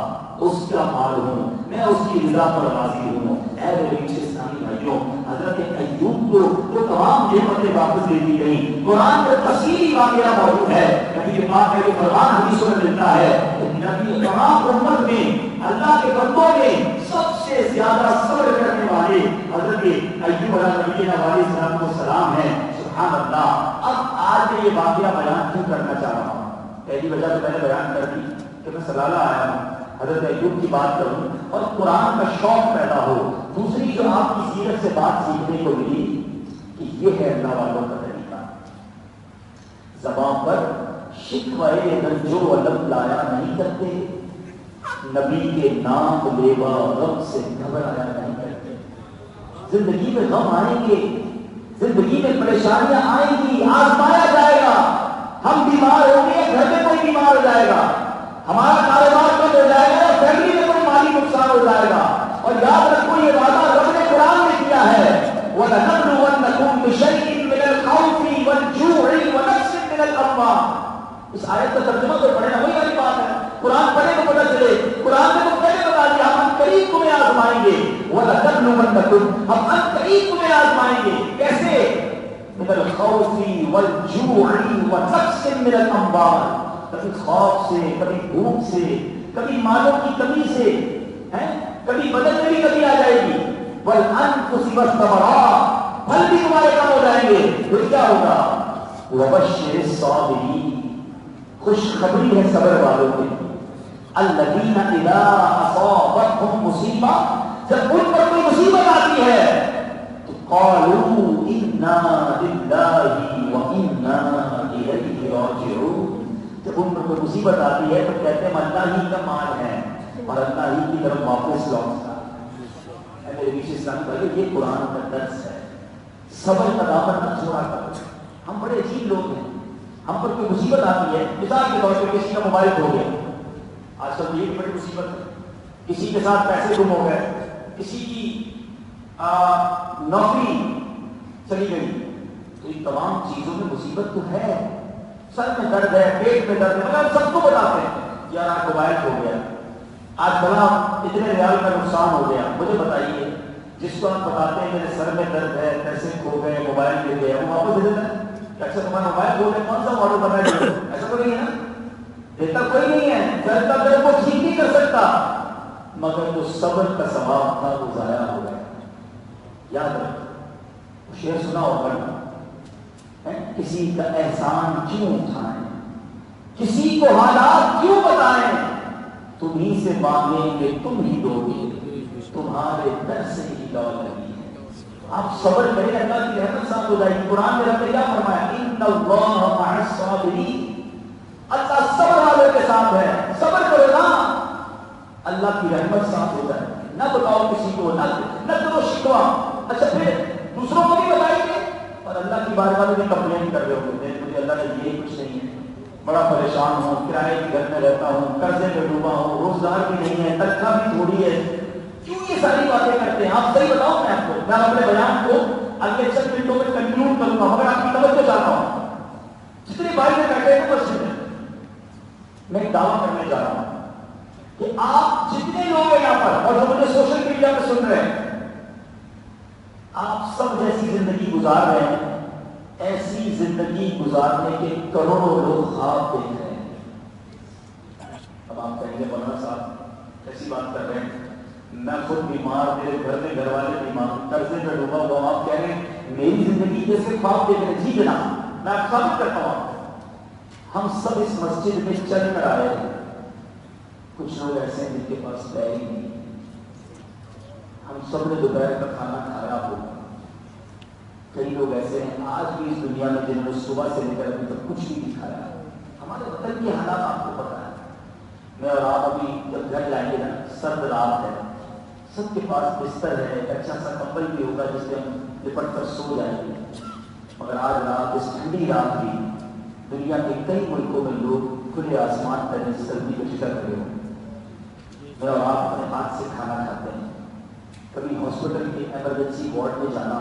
اس کا مال ہوں، میں اس کی رضا پر راضی ہوں۔ اے میرے اسلامی بھائیوں حضرت ایوب کو وہ تمام نعمتیں واپس دے دی گئی، قرآن میں تفصیلی واقعہ موجود ہے، نبی پاک کا یہ فرمان حدیثوں میں ملتا ہے، نبی تمام امت میں اللہ کے بندوں میں سب سے زیادہ صبر کرنے والے حضرت ایوب علیہ السلام ہیں۔ سبحان اللہ۔ اب آج میں یہ واقعہ بیان کیوں کرنا چاہ رہا ہوں؟ پہلی وجہ تو میں نے بیان کر دی کہ میں سلالہ آیا ہوں، حضرت ایوب کی بات کروں اور قرآن کا شوق پیدا ہو، دوسری جو آپ کی سیرت سے بات سیکھنے کو ملی کہ یہ ہے اللہ والوں کا طریقہ، زبان پر شکوائے رنج و الم لایا نہیں کرتے، نبی کے نام لیوا غم سے گھبرایا نہیں کرتے۔ زندگی میں غم آئیں گے، زندگی میں پریشانیاں آئیں گی، آزمایا جائے گا، ہم بیمار ہوں گے، گھر میں کوئی بیمار ہو جائے گا، ہمارا کاروبار بند ہو جائے گا، فیملی میں کوئی مالی نقصان ہو جائے گا، اور یاد رکھو یہ وعدہ رب نے قرآن میں کیا ہے، وَلَنَبْلُوَنَّكُمْ بِشَيْءٍ مِّنَ الْخَوْفِ وَالْجُوعِ وَنَقْصٍ مِّنَ الْأَمْوَالِ۔ اس آیت کا ترجمہ تو پڑھے نا، وہی والی بات ہے، قرآن پڑھے تو پتہ چلے، قرآن نے تو پہلے بتا دیا ہم قریب تمہیں آزمائیں گے، وَلَنَبْلُوَنَّكُمْ ہم قریب تمہیں آزمائیں گے، کیسے؟ مِّنَ الْخَوْفِ وَالْجُوعِ وَنَقْصٍ مِّنَ الْأَمْوَالِ، کبھی خوف سے، کبھی بھوک سے، کبھی مالوں کی کمی سے، کبھی بدن میں بھی کمی آ جائے گی، وَالْأَنفُسِ وَالثَّمَرَاتِ پھل بھی تمہارے کم ہو جائیں گے، پھر کیا ہوگا؟ وَبَشِّرِ الصَّابِرِينَ خوشخبری ہے صبر والوں کے لیے، الَّذِينَ إِذَا أَصَابَتْهُمْ مُصِیبَۃٌ جب ان پر کوئی مصیبت آتی ہے تو قَالُوا إِنَّا لِلَّهِ وَإِنَّا إِلَيْهِ رَاجِعُونَ، جب ان پر کوئی مصیبت آتی ہے تو کہتے ہیں اللہ ہی کا مال ہے اور اللہ ہی کی طرف واپس لوٹتا ہے۔ میرے بیچ اسلامی بھائی یہ قرآن کا درس ہے، صبر کا دامن نہ چھوڑا کرو۔ ہم بڑے عجیب لوگ ہیں، ہم پر کوئی مصیبت آتی ہے، مثال کے طور پہ کسی کا موبائل کھو گیا، آج کل یہ بڑی مصیبت ہے، کسی کے ساتھ پیسے گم ہو گئے، کسی کی نوکری چلی گئی، تو ان تمام چیزوں میں مصیبت تو ہے، سر میں درد ہے، پیٹ میں درد ہے، مگر ہم سب کو بتاتے ہیں یار آج موبائل کھو گیا، آج بڑا اتنے ریال کا نقصان ہو گیا۔ مجھے بتائیے جس کو آپ بتاتے ہیں میرے سر میں درد ہے، پیسے کھو گئے، موبائل گر گیا، وہ واپس دے دیتا ہے؟ اکثر تمہارا موبائل کھو گیا کون سا ماڈل بنا ہے؟ ایسا تو نہیں ہے نا، دیتا کوئی نہیں ہے، درد کا درد کو ٹھیک نہیں کر سکتا، مگر جو صبر کا ثواب تھا وہ ضائع ہو گیا۔ یاد رکھو، شعر سنا ہوگا نا، کسی کا احسان کیوں اٹھائیں، کسی کو حالات کیوں بتائیں، تمہیں سے مانگیں گے تم ہی دو گے، تمہارے در سے ہی لو لگی ہے۔ آپ صبر کریں، اللہ کی رحمت ساتھ ہو جائے گی۔ قرآن میں رب نے کیا فرمایا؟ ان اللہ مع الصابرین، اللہ صبر والے کے ساتھ ہے، صبر کرو نا، اللہ کی رحمت ساتھ ہو جائے گی۔ نہ بتاؤ کسی کو، نہ کرو شکوا، اچھا پھر دوسروں کو بھی بتائیں گے اور اللہ کی بارگاہ میں بھی کمپلین کر رہے ہو گے، مجھے اللہ نے یہ کچھ نہیں ہے، بڑا پریشان ہوں، کرائے کے گھر میں رہتا ہوں، قرضے میں ڈوبا ہوں، روزگار بھی نہیں ہے، تنخواہ بھی تھوڑی ہے، کیوں یہ ساری باتیں کرتے ہیں؟ آپ صحیح بتاؤ، میں آپ کو، میں اپنے بیان کو اگلے چند منٹوں میں کنکلوڈ کروں گا، مگر آپ کی توجہ چاہتا ہوں، جتنے بھائی میں بیٹھے ہیں بس میں ایک دعویٰ کرنے جا رہا ہوں کہ آپ جتنے لوگ ہیں یہاں پر اور جو مجھے سوشل میڈیا پہ سن رہے ہیں، آپ سب جیسی زندگی گزار رہے ہیں، ایسی زندگی گزارنے کے کروڑوں لوگ خواب دیکھ رہے ہیں۔ اب آپ کہیں گے مولانا صاحب کیسی بات کر رہے ہیں، میں خود بیمار، میرے گھر میں گھر والے بیمار، قرضے میں ڈوبا ہوا، آپ کہہ رہے ہیں میری زندگی جیسے خواب دیکھ رہے ہیں؟ جی جناب، میں آپ ثابت کرتا ہوں۔ ہم سب اس مسجد میں چل کر آئے ہیں، کچھ لوگ ایسے ہیں جن کے پاس پیر ہی نہیں، ہم سب نے دوپہر کا کھانا کھایا ہوگا، کئی لوگ ایسے ہیں آج بھی اس دنیا میں جنہوں نے صبح سے لے کر ابھی تک کچھ بھی نہیں کھایا۔ ہمارے وطن کے حالات آپ کو پتا ہے، میں اور آپ ابھی جب گھر جائیں گے نا، سرد رات ہے، سب کے پاس بستر ہے، ایک اچھا سا کمبل بھی ہوگا جس سے ہم لپٹ کر سو جائیں گے، مگر آج رات، اس ٹھنڈی رات بھی دنیا کے کئی ملکوں میں لوگ کھلے آسمان پر سردی کو ٹھٹر رہے ہوں۔ میں اور آپ اپنے ہاتھ سے کھانا کھاتے ہیں، کبھی ہاسپٹل کے ایمرجنسی وارڈ میں جانا،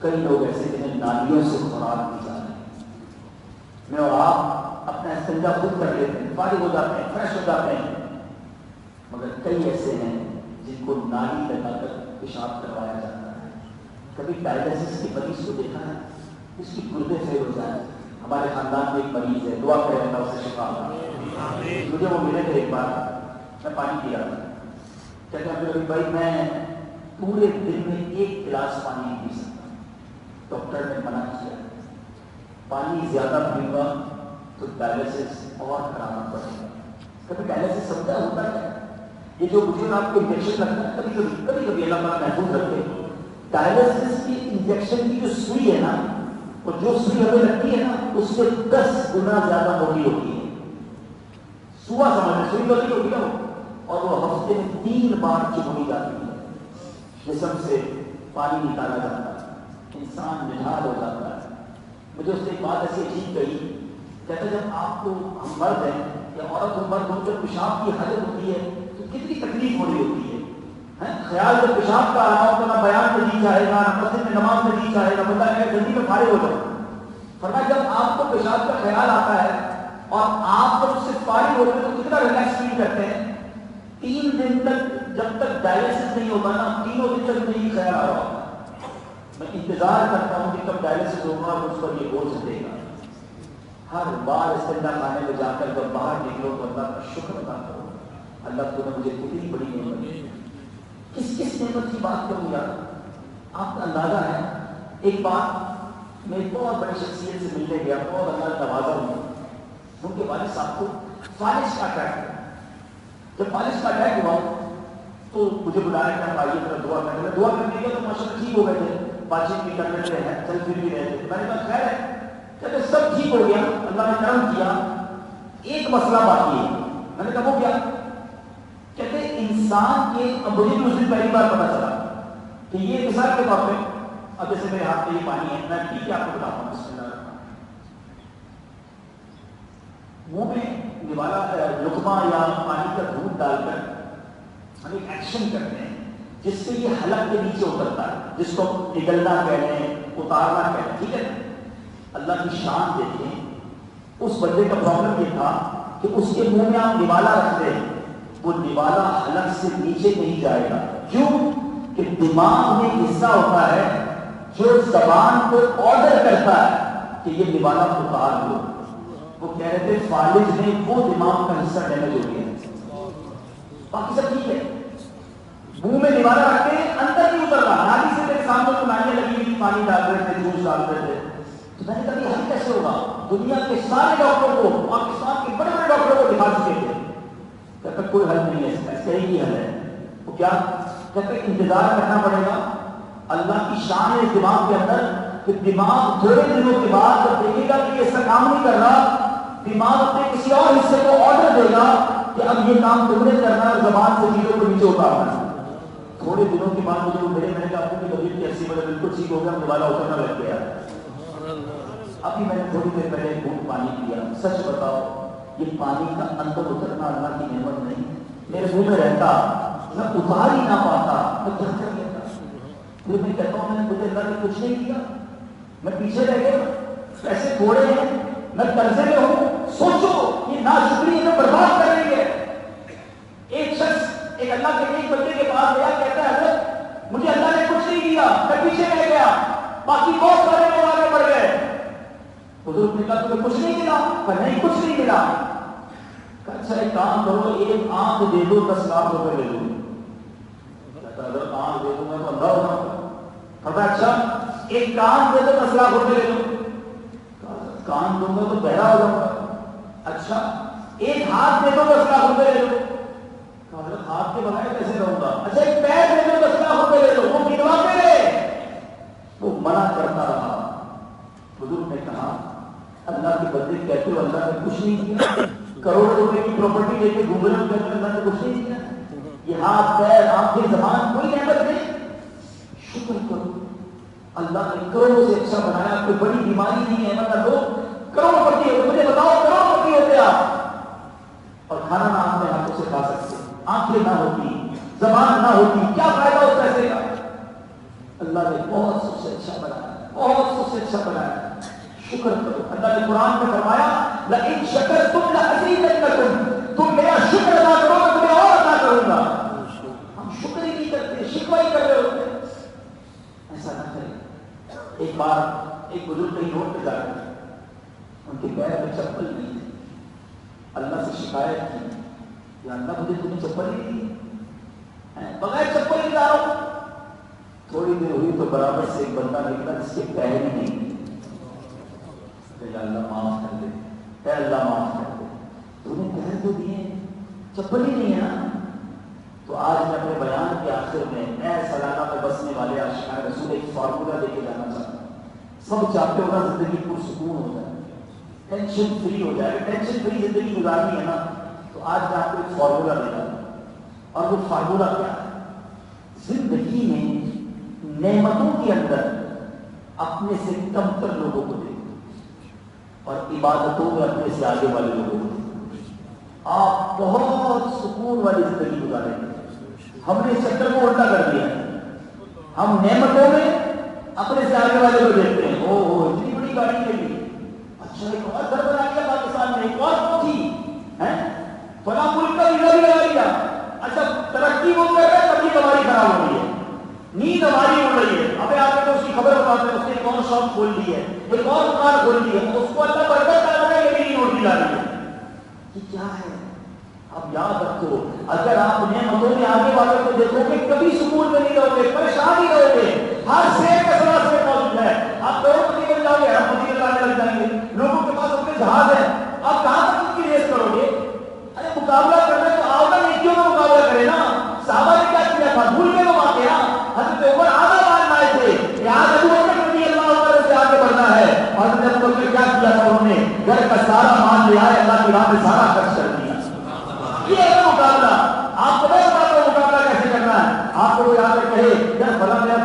کئی لوگ ایسے جنہیں نالیوں سے خوراک دی جا رہی ہے، میں اور آپ اپنا استنجا خود کر لیتے ہیں، فارغ ہو جاتے ہیں، فریش ہو جاتے ہیں، مگر کئی ایسے ہیں جن کو نالی لگا کر پیشاب کروایا جاتا ہے۔ کبھی ڈائلسس کے مریض کو دیکھا ہے، اس کی گردے فیل ہو جائے۔ ہمارے خاندان میں ایک مریض ہے، دعا کریں اللہ اسے شفا عطا۔ مجھے وہ ملے تھے ایک بار، میں پانی پی رہا تھا، کہتے ہیں عبد بھائی میں پورے دن میں ایک گلاس پانی نہیں پی سکتا، ڈاکٹر نے منع کیا، پانی زیادہ پیوں گا تو ڈائلسس اور کرانا پڑے گا۔ کبھی ڈائلسس سمجھا ہوتا ہے؟ یہ جو مجھے آپ کو انجیکشن لگتا ہے، کبھی کبھی اللہ تعالیٰ محفوظ رکھے، ڈائلسس کی انجیکشن کی جو سوئی ہے نا، اور جو سوئی ہمیں لگتی ہے نا، اس سے 10 گنا زیادہ موٹی ہوتی ہے۔ سوا سمجھ سوئی لگی ہوتی ہے اور وہ ہفتے میں 3 بار چبھوئی جاتی ہے، جسم سے پانی نکالا جاتا ہے، انسان نڈھال ہو جاتا ہے۔ مجھے اس نے ایک بات ایسی عجیب کہی، کہتے جب آپ کو، ہم مرد ہیں یا عورت ہو، مرد ہو، جب پیشاب کی حالت ہوتی ہے تو کتنی تکلیف ہو رہی ہوتی ہے، خیال جب پیشاب کا آ رہا ہو تو نہ بیان میں جی چاہے گا، نہ مسجد میں نماز میں جی چاہے گا، بندہ کہ جلدی میں فارغ ہو جاؤ۔ فرمایا جب آپ کو پیشاب کا خیال آتا ہے اور آپ جب اس سے فارغ ہوتے ہیں تو کتنا ریلیکس فیل کرتے ہیں۔ 3 دن تک جب تک ڈائلسس نہیں ہوگا نا، 3 دن تک مجھے یہ خیال آ رہا ہوگا، میں انتظار کرتا ہوں کہ کب ڈائلسس ہوگا اور اس پر یہ بوجھ دے گا۔ ہر بار استنجا خانے میں جا کر جب باہر نکلو تو اللہ کا شکر ادا کرو، اللہ تو نے مجھے کتنی بڑی نعمت دی۔ کس نعمت کی بات کروں یار، آپ کا اندازہ ہے۔ ایک بات، میں بہت بڑی شخصیت سے ملنے گیا، بہت اللہ نوازا ہوں، ان کے والد صاحب کو فالج کا اٹیک ہوا۔ جب فالج کا اٹیک ہوا تو مجھے بلایا کہ آپ آئیے ذرا دعا کرنے میں، دعا کرنے کے تو ماشاء اللہ ٹھیک ہو گئے تھے، بات چیت بھی کر لیتے ہیں، چل پھر بھی رہے تھے، میں نے کہا خیر ہے، کہتے سب ٹھیک ہو گیا، اللہ نے کرم کیا، ایک مسئلہ باقی ہے۔ میں نے کہا وہ کیا؟ کہتے انسان کے، اب مجھے بھی اس دن پہلی بار پتا چلا کہ یہ مثال کے طور پہ اب جیسے میرے ہاتھ میں یہ پانی ہے، میں پی کے آپ کو بتاتا ہوں بسم اللہ الرحمن الرحیم، منہ میں نوالا لقمہ یا پانی کا دودھ ڈال کر ہم ایک ایکشن کرتے ہیں جس سے یہ حلق کے نیچے اترتا ہے، جس کو نگلنا کہہ رہے ہیں، اتارنا کہہ رہے ہیں، ٹھیک ہے نا؟ اللہ کی شان دیکھیں، اس بندے کا پرابلم یہ تھا کہ اس کے منہ میں آپ نوالا رکھتے ہیں، وہ نوالا حلق سے نیچے نہیں جائے گا، کیوں کہ دماغ میں حصہ ہوتا ہے جو زبان کو آرڈر کرتا ہے کہ یہ نوالا اتار دو. وہ کہہ رہے تھے فالج نے وہ دماغ کا حصہ ڈیمیج ہو گیا، باقی سب ٹھیک ہے. منہ میں نوالا رکھتے ہیں، اندر نہیں اترنا. نالی سے میرے سامنے تو نالیاں لگی ہوئی، پانی ڈال رہے تھے، جوس ڈال رہے تھے، تو میں نے کہا یہ حل کیسے ہوگا؟ دنیا کے سارے ڈاکٹروں کو، پاکستان کے بڑے بڑے ڈاکٹروں کو دکھا چکے تھے، کہتے کوئی حل نہیں ہے اس کا، اس کا ایک ہی حل ہے. وہ کیا کہتے انتظار کرنا پڑے گا. اللہ کی شان ہے دماغ کے اندر کہ دماغ تھوڑے دنوں کے بعد جب دیکھے گا کہ ایسا کام نہیں کر رہا، دماغ اپنے کسی اور حصے کو آرڈر دے گا کہ اب یہ کام تم نے کرنا ہے، زبان سے چیزوں کو نیچے اتارنا ہے. تھوڑے دنوں کے بعد مجھے میں نے کہا آپ کی طبیعت کی 80 بجے بالکل ٹھیک ہو گیا، نوالا اترنا لگ گیا. ابھی میں نے تھوڑی دیر پہلے گھونٹ پانی پیا. سچ بتاؤ یہ پانی کا اندر اترنا اللہ کی نعمت نہیں؟ میرے منہ میں رہتا، میں اتار ہی نہ پاتا، میں کیا کر لیتا. پھر میں کہتا ہوں میں نے مجھے اللہ نے کچھ نہیں کیا، میں پیچھے رہ گیا، پیسے تھوڑے ہیں، میں قرضے میں ہوں. سوچو یہ ناشکری میں برباد کر رہی ہے. ایک شخص ایک اللہ کے ایک بندے کے پاس گیا، کہتا ہے حضرت مجھے اللہ نے کچھ نہیں دیا، میں پیچھے رہ گیا، باقی بہت سارے لوگ آگے بڑھ گئے. حضور نے کہا تمہیں کچھ نہیں ملا؟ نہیں کچھ نہیں ملا. اچھا ایک کام کرو، ایک آنکھ دے دو 10 لاکھ روپے لے لو. اگر آنکھ دے دوں گا تو اندھا ہوگا. اچھا ایک کان دے دو 10 لاکھ روپے لے لو. کان دوں گا تو بہرا ہو جاؤں گا. اچھا ایک ہاتھ دے دو 10 لاکھ روپے لے لو. ہاتھ کے بغیر کیسے رہوں گا؟ اچھا ایک پیر دے دو 10 لاکھ روپے لے لو. وہ گنواتے رہے، وہ منع کرتا رہا. حضور نے کہا اللہ کے بندے کہتے ہو اللہ نے کچھ نہیں کیا؟ کروڑوں روپے کی پراپرٹی لے کے گھوم رہے ہو، کہتے اللہ نے کچھ نہیں کیا؟ یہ ہاتھ پیر آنکھیں زبان کوئی نعمت نہیں؟ شکر کرو، اللہ نے کروڑوں سے اچھا بنایا. کوئی بڑی بیماری نہیں ہے، مطلب لوگ کروڑ پتی ہوتے، مجھے بتاؤ کروڑ پتی ہوتے آپ اور کھانا نہ اپنے ہاتھوں سے کھا سکتے، آنکھیں نہ ہوتی، زبان نہ ہوتی، کیا فائدہ اس پیسے کا؟ اللہ نے بہت سب سے اچھا بنایا، بہت سب سے اچھا بنایا. شکر کرو. اللہ نے قرآن میں فرمایا لئن شکرتم لأزیدنکم، تم میرا شکر ادا کرو میں تمہیں اور عطا کروں گا. ہم شکر ہی نہیں کرتے، شکوہ ہی کر رہے ہوتے. ایسا نہ کریں. ایک بار ایک بزرگ کہیں روڈ پہ جا رہے تھے، ان کے پیر میں چپل نہیں تھی. اللہ سے شکایت کی کہ اللہ مجھے تمہیں چپل ہی نہیں، بغیر چپل ہی جا رہا ہوں. تھوڑی دیر ہوئی تو برابر سے ایک بندہ نکلا جس کے پیر ہی نہیں. اللہ معاف کر دے، اے اللہ معاف کر دے، تمہیں پیر تو دیے، چپل ہی نہیں ہے نا. تو آج میں اپنے بیان کے آخر میں سالانہ میں بسنے والے عاشقان رسول ایک فارمولہ دے کے جانا چاہتا ہوں. سب چاہتے ہو نا زندگی پرسکون ہو جائے، ٹینشن فری ہو جائے. ٹینشن فری زندگی گزارنی ہے نا، تو آج میں آپ کو ایک فارمولہ دے رہا ہوں. اور وہ فارمولہ کیا ہے؟ زندگی میں نعمتوں کے اندر اپنے سے کم تر لوگوں کو دے اور عبادتوں میں اپنے سے آگے والے لوگوں کو. آپ بہت سکون والی زندگی گزاریں گے. ہم نے اس چکر کو الٹا کر دیا. ہم نعمتوں میں اپنے سے آگے والے کو دیکھتے ہیں. او اتنی بڑی گاڑی لے لی، اچھا ایک اور گھر بنا لیا پاکستان میں، ایک اور تھی، فلاں ملک کا ویزا بھی لگا لیا. اچھا ترقی وہ کر رہا ہے، تبھی ہماری خراب ہو رہی ہے، نیند ہماری اڑ رہی ہے. ابھی آپ کو اس کی خبر بتاتے ہیں، اس نے ایک اور شاپ کھول دی ہے، ایک اور دکان کھول دی ہے، اس کو اللہ برکت ڈال رہا ہے، یہ بھی نہیں روٹی لا رہی ہے. یہ کیا ہے؟ اب یاد رکھو، اگر آپ نعمتوں میں آگے والوں کو دیکھو گے کبھی سکون میں نہیں رہو گے، پریشان ہی رہو گے. ہر شے کا سراغ سے موجود ہے. آپ کروڑپتی بن جاؤ گے، ہم پتی لانے لگ جائیں گے. لوگوں کے پاس اپنے جہاز ہے، آپ کہاں تک ان کی ریس کرو گے؟ ارے مقابلہ کرنا تو آؤ نا، نیکیوں کا مقابلہ کرے نا. صحابہ نے کیا کیا تھا؟ بھول گئے وہ واقعہ. حضرت عمر آدھا مان لائے تھے کہ آج ابو بکر رضی اللہ عنہ سے آگے بڑھنا ہے. اور حضرت ابو بکر کیا کیا تھا؟ انہوں نے گھر کا سارا مان لیا ہے، اللہ کی راہ میں سارا خرچ کر دیا. یہ ہے مقابلہ. آپ کو نہیں پتا مقابلہ کیسے کرنا ہے. آپ کو یاد کہے یار فلاں میرا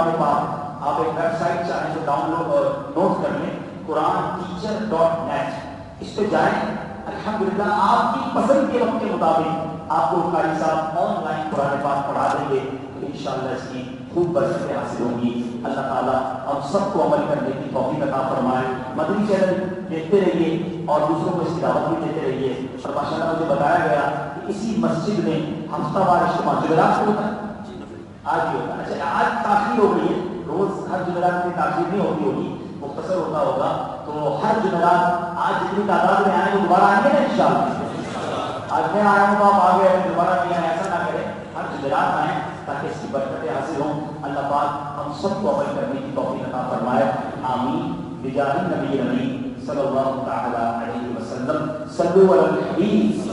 قرآن پاک آپ ایک ویب سائٹ چاہیں تو ڈاؤن لوڈ اور نوٹ کر لیں، quranteacher.net، اس پہ جائیں. الحمدللہ آپ کی پسند کے وقت کے مطابق آپ کو قاری صاحب آن لائن قرآن پاک پڑھا دیں گے، تو انشاءاللہ اس کی خوب برکتیں حاصل ہوں گی. اللہ تعالیٰ ہم سب کو عمل کرنے کی توفیق عطا فرمائے. مدنی چینل دیکھتے رہیے اور دوسروں کو اس کی دعوت بھی دیتے رہیے. اور ماشاءاللہ مجھے بتایا گیا کہ اسی مسجد میں ہفتہ وار اجتماع جمعرات کو ہوتا ہے، آج بھی ہوتا ہے. اچھا آج تاخیر ہو گئی ہے، روز ہر جمعرات میں تاخیر نہیں ہوتی ہوگی، مختصر ہوتا ہوگا. تو ہر جمعرات آج جتنی تعداد میں آئے وہ دوبارہ آئیں گے نا انشاءاللہ. آج میں آیا ہوں تو آپ آ گئے، دوبارہ نہیں آئے ایسا نہ کریں، ہر جمعرات آئیں تاکہ اس کی برکتیں حاصل ہوں. اللہ پاک ہم سب کو عمل کرنے کی توفیق عطا فرمائے. آمین بجاہ النبی الامین صلی اللہ تعالی علیہ وسلم. صلوا علی الحبیب